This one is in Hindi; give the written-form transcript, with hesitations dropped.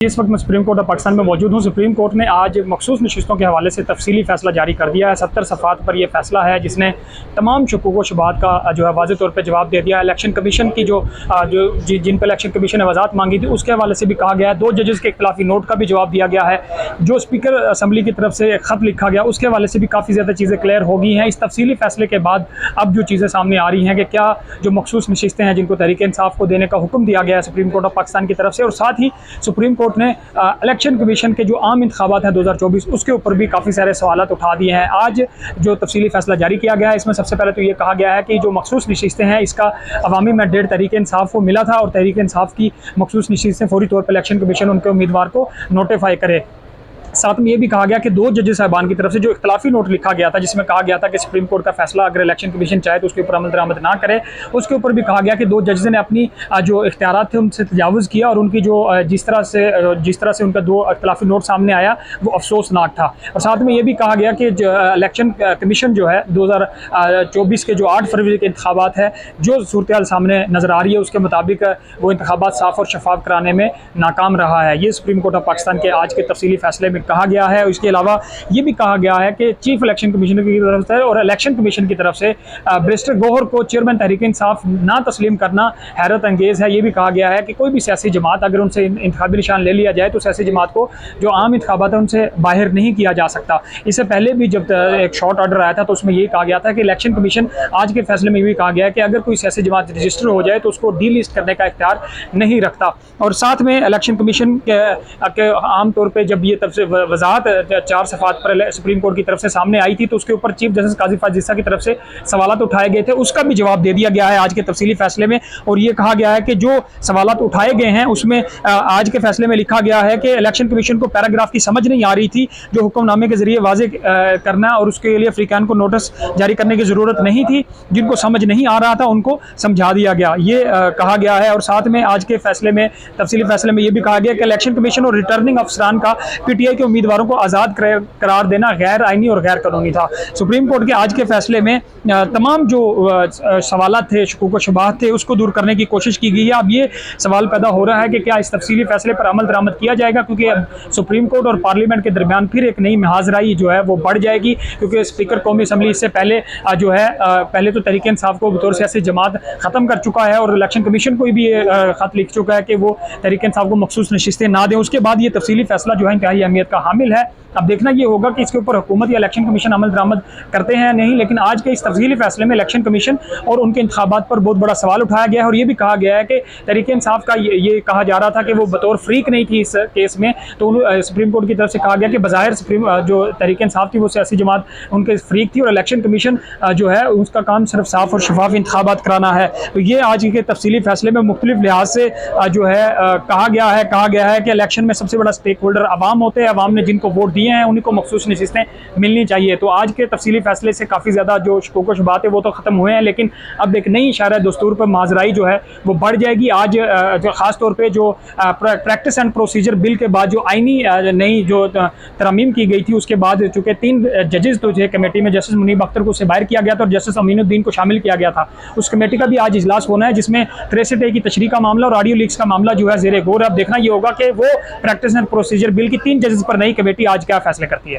इस वक्त मैं सुप्रीम कोर्ट ऑफ पाकिस्तान में मौजूद हूँ। सुप्रीम कोर्ट ने आज मखसूस नशिस्तों के हवाले से तफसीली फैसला जारी कर दिया है। 70 सफ़ात पर यह फैसला है जिसने तमाम शकूक व शुबात का जो है वाज़ेह तौर पर जवाब दे दिया है। इलेक्शन कमीशन की जिन पर इलेक्शन कमीशन ने वजाहत मांगी थी उसके हवाले से भी कहा गया है। 2 जजेस के इख्तिलाफी नोट का भी जवाब दिया गया है। जो स्पीकर असम्बली की तरफ से ख़त लिखा गया उसके हवाले से भी काफ़ी ज़्यादा चीज़ें क्लियर हो गई हैं। इस तफसीली फैसले के बाद अब जो चीज़ें सामने आ रही हैं कि क्या जो मखसूस नशिस्तें हैं जिनको तहरीक इंसाफ को देने का हुक्म दिया गया है सुप्रीम कोर्ट ऑफ पाकिस्तान की तरफ से, और साथ ही सुप्रीम कोर्ट ने इलेक्शन कमीशन के जो आम इंतखाबात हैं 2024 उसके ऊपर भी काफ़ी सारे सवालात उठा दिए हैं। आज जो तफसीली फैसला जारी किया गया है इसमें सबसे पहले तो ये कहा गया है कि जो मखसूस नशिस्तें हैं इसका अवामी मैंडेट तहरीक इंसाफ को मिला था और तहरीक इंसाफ की मखसूस नशिस्तें फौरी तौर पर इलेक्शन कमीशन उनके उम्मीदवार को नोटिफाई करे। साथ में ये भी कहा गया कि 2 जजेस साहबान की तरफ से जो इख्तिलाफी नोट लिखा गया था जिसमें कहा गया था कि सुप्रीम कोर्ट का फैसला अगर इलेक्शन कमीशन चाहे तो उसके ऊपर अमल दरामद ना करे, उसके ऊपर भी कहा गया कि 2 जजेस ने अपनी जो इख्तियारात थे उनसे तजावुज़ किया और उनकी जो जिस तरह से उनका 2 इख्तिलाफी नोट सामने आया वो अफसोसनाक था। और साथ में ये भी कहा गया कि इलेक्शन कमीशन जो है 2024 के जो 8 फरवरी के इंतखाबात है जो सूरत हाल सामने नज़र आ रही है उसके मुताबिक वो इंतखाबात साफ़ और शफाफ कराने में नाकाम रहा है। ये सुप्रीम कोर्ट ऑफ पाकिस्तान के आज के तफसीली फैसले में कहा गया है। इसके अलावा ये भी कहा गया है कि चीफ इलेक्शन कमिश्नर की तरफ से और इलेक्शन कमीशन की तरफ से बैरिस्टर गौहर को चेयरमैन तहरीक इंसाफ ना तस्लीम करना हैरत अंगेज़ है। ये भी कहा गया है कि कोई भी सियासी जमात अगर उनसे इंतखाबी निशान ले लिया जाए तो सियासी जमात को जो आम इंतखाबात है उनसे बाहर नहीं किया जा सकता। इससे पहले भी जब एक शॉर्ट ऑर्डर आया था तो उसमें यही कहा गया था कि इलेक्शन कमीशन आज के फैसले में भी कहा गया है कि अगर कोई सियासी जमात रजिस्टर हो जाए तो उसको डी लिस्ट करने का इख्तियार नहीं रखता। और साथ में इलेक्शन कमीशन के आम तौर पर जब ये तब से वजाहत 4 सफ़ात पर सुप्रीम कोर्ट की तरफ से सामने आई थी तो उसके ऊपर चीफ जस्टिस काजी फाजिसा की तरफ से सवालात उठाए गए थे, उसका भी जवाब दे दिया गया है आज के तफसीली फैसले में। और ये कहा गया है कि जो सवालात उठाए गए हैं उसमें आज के फैसले में लिखा गया है कि इलेक्शन कमीशन को पैराग्राफ की समझ नहीं आ रही थी जो हुक्मनामे के जरिए वाज़ेह करना और उसके लिए अफ्रीकान को नोटिस जारी करने की ज़रूरत नहीं थी, जिनको समझ नहीं आ रहा था उनको समझा दिया गया, ये कहा गया है। और साथ में आज के फैसले में तफसीली फैसले में ये भी कहा गया कि इलेक्शन कमीशन और रिटर्निंग अफसरान का PTI के उम्मीदवारों को आज़ाद करार देना गैर आइनी और गैर कानूनी था। सुप्रीम कोर्ट के आज के फैसले में तमाम जो सवालात थे शकूक व शुबहात थे उसको दूर करने की कोशिश की गई है। अब ये सवाल पैदा हो रहा है कि क्या इस तफसीली फैसले पर अमल दरामद किया जाएगा, क्योंकि अब सुप्रीम कोर्ट और पार्लियामेंट के दरमियान फिर एक नई महाजराई जो है वो बढ़ जाएगी, क्योंकि स्पीकर कौमी असम्बली इससे पहले जो है पहले तो तहरीक इंसाफ को बतौर सियासी जमात ख़त्म कर चुका है और इलेक्शन कमीशन को भी ख़त लिख चुका है कि वो तहरीक इंसाफ को मखसूस नशिस्तें ना दें। उसके बाद ये तफसीली फैसला जो है इंतहाई अहमियत का हामिल है। अब देखना ये होगा कि इसके ऊपर हुकूमत या इलेक्शन कमीशन अमल दरामद करते हैं या नहीं, लेकिन आज के इस तफसीली फैसले में इलेक्शन कमीशन और उनके इंतखाबात पर बहुत बड़ा सवाल उठाया गया है। और ये भी कहा गया है कि तहरीक इंसाफ का ये कहा जा रहा था कि वो बतौर फ्रीक नहीं थी इस केस में, तो सुप्रीम कोर्ट की तरफ से कहा गया कि बज़ाहिर जो तहरीक इंसाफ थी वो सियासी जमात उनके फ्रीक थी और इलेक्शन कमीशन जो है उसका काम सिर्फ साफ और शफाफ इंतखाबात कराना है। तो ये आज के तफसीली फैसले में मुख्तलिफ लिहाज से जो है कहा गया है कि इलेक्शन में सबसे बड़ा स्टेक होल्डर अवाम होते हैं, अवाम ने जिनको वोट दिए हैं उन्हीं को मखसूस नशिस्तें मिलनी चाहिए। तो आज के तफसीली फैसले से काफ़ी ज़्यादा जो शकूक व शुबहात है वो तो ख़त्म हुए हैं, लेकिन अब एक नई इशारा दस्तूर पर माजराई जो है वो बढ़ जाएगी। आज जो ख़ास तौर पे जो प्रैक्टिस एंड प्रोसीजर बिल के बाद जो आइनी नई जो तरमीम की गई थी उसके बाद चूँकि 3 जजेस तो थे कमेटी में, जस्टिस मुनीब अख्तर को उससे बाहर किया गया था और जस्टिस अमीनुद्दीन को शामिल किया गया था, उस कमेटी का भी आज इजलास होना है जिसमें 63A की तशरीह का मामला और ऑडियो लीक्स का मामला जो है ज़ेरे गौर। अब देखना ये होगा कि वो प्रैक्टिस एंड प्रोसीजर बिल की 3 जजेस पर नई कमेटी आज क्या फैसले करती है।